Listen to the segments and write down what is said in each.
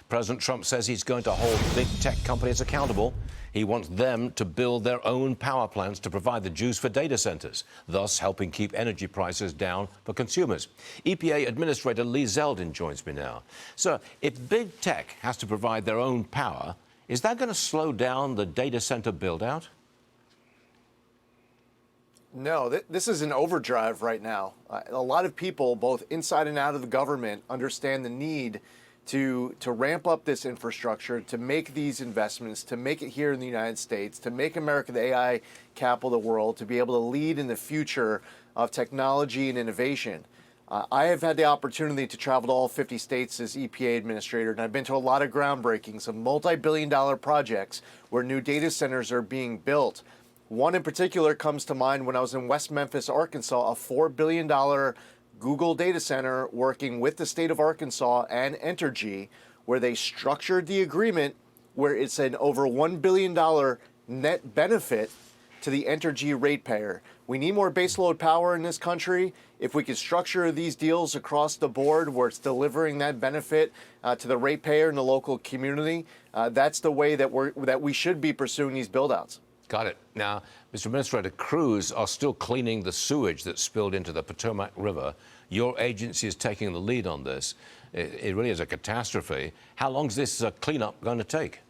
President Trump says he's going to hold big tech companies accountable. He wants them to build their own power plants to provide the juice for data centers, thus helping keep energy prices down for consumers. EPA Administrator Lee Zeldin joins me now. So, if big tech has to provide their own power, is that going to slow down the data center build-out? No, this is an overdrive right now. A lot of people, both inside and out of the government, understand the need to ramp up this infrastructure, to make these investments, to make it here in the United States, to make America the AI capital of the world, to be able to lead in the future of technology and innovation. I have had the opportunity to travel to all 50 states as EPA Administrator, and I've been to a lot of groundbreakings of multi-billion-dollar projects where new data centers are being built. One in particular comes to mind when I was in West Memphis, Arkansas, a $4 billion Google data center working with the state of Arkansas and Entergy, where they structured the agreement where it's an over $1 billion net benefit to the Entergy ratepayer. We need more baseload power in this country. If we could structure these deals across the board where it's delivering that benefit to the ratepayer and the local community, that's the way that we should be pursuing these build-outs. Got it. Now, Mr. Administrator, crews are still cleaning the sewage that spilled into the Potomac River. Your agency is taking the lead on this. It really is a catastrophe. How long is this cleanup going to take?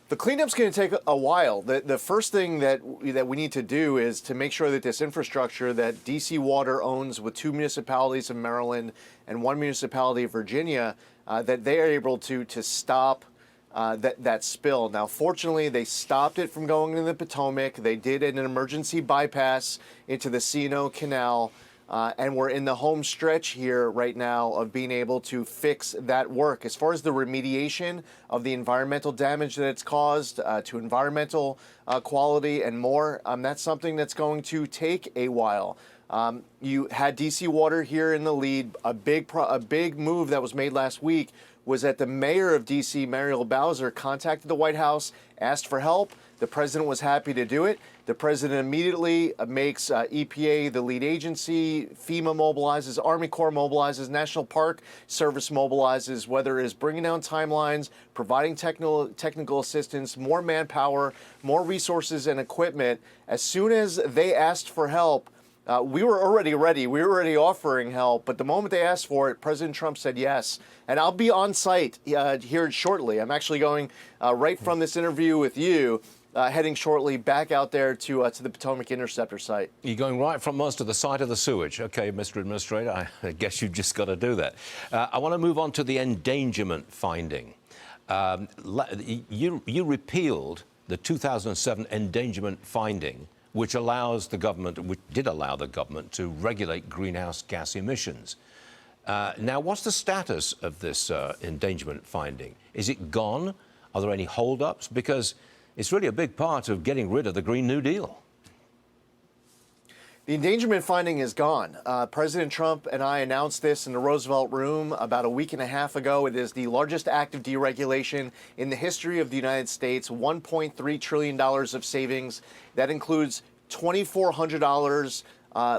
The cleanup's going to take a while. The first thing that we need to do is to make sure that this infrastructure that DC Water owns with 2 municipalities in Maryland and 1 municipality of Virginia, that they are able to stop that spill. Now, fortunately, they stopped it from going into the Potomac. They did an emergency bypass into the C&O Canal, and we're in the home stretch here right now of being able to fix that work. As far as the remediation of the environmental damage that it's caused to environmental quality and more, that's something that's going to take a while. You had DC Water here in the lead. A big move that was made last week was that the mayor of D.C., Muriel Bowser, contacted the White House, asked for help. The president was happy to do it. The president immediately makes EPA the lead agency, FEMA mobilizes, Army Corps mobilizes, National Park Service mobilizes, whether it is bringing down timelines, providing technical assistance, more manpower, more resources and equipment. As soon as they asked for help, we were already ready. We were already offering help. But the moment they asked for it, President Trump said yes. And I'll be on site here shortly. I'm actually going right from this interview with you, heading shortly back out there to the Potomac Interceptor site. You're going right from us to the site of the sewage. Okay, Mr. Administrator, I guess you've just got to do that. I want to move on to the endangerment finding. You repealed the 2007 endangerment finding, which allows the government, which did allow the government to regulate greenhouse gas emissions. Now, what's the status of this endangerment finding? Is it gone? Are there any holdups? Because it's really a big part of getting rid of the Green New Deal. The endangerment finding is gone. President Trump and I announced this in the Roosevelt Room about a week and a half ago. It is the largest act of deregulation in the history of the United States, $1.3 trillion of savings. That includes $2,400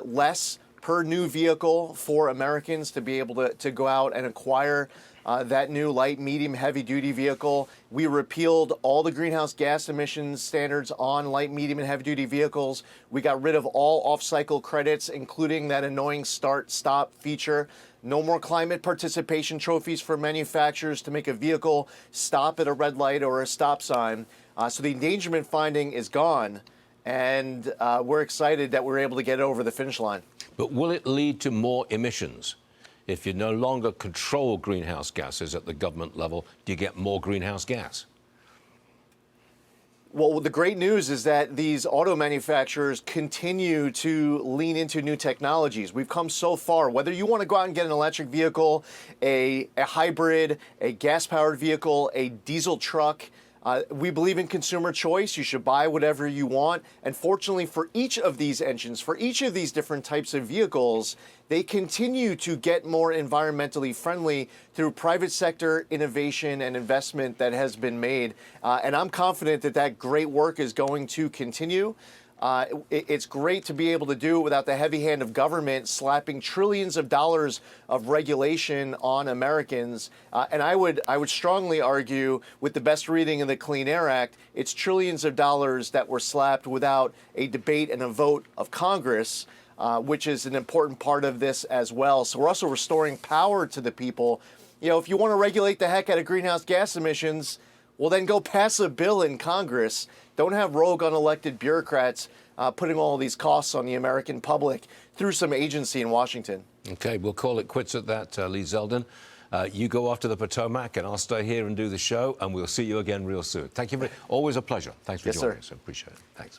less per new vehicle for Americans to be able to go out and acquire that new light, medium, heavy-duty vehicle. We repealed all the greenhouse gas emissions standards on light, medium, and heavy-duty vehicles. We got rid of all off-cycle credits, including that annoying start-stop feature. No more climate participation trophies for manufacturers to make a vehicle stop at a red light or a stop sign. So the endangerment finding is gone, and we're excited that we're able to get it over the finish line. But will it lead to more emissions? If you no longer control greenhouse gases at the government level, do you get more greenhouse gas? Well, the great news is that these auto manufacturers continue to lean into new technologies. We've come so far. Whether you want to go out and get an electric vehicle, a hybrid, a gas-powered vehicle, a diesel truck, we believe in consumer choice. You should buy whatever you want. And fortunately for each of these engines, for each of these different types of vehicles, they continue to get more environmentally friendly through private sector innovation and investment that has been made. And I'm confident that that great work is going to continue. It's great to be able to do it without the heavy hand of government slapping trillions of dollars of regulation on Americans. And I would strongly argue, with the best reading of the Clean Air Act, it's trillions of dollars that were slapped without a debate and a vote of Congress, which is an important part of this as well. So we're also restoring power to the people. You know, if you want to regulate the heck out of greenhouse gas emissions, well, then go pass a bill in Congress. Don't have rogue unelected bureaucrats putting all these costs on the American public through some agency in Washington. Okay, we'll call it quits at that, Lee Zeldin. You go off to the Potomac, and I'll stay here and do the show, and we'll see you again real soon. Thank you. Always a pleasure. Thanks for joining us. I appreciate it. Thanks.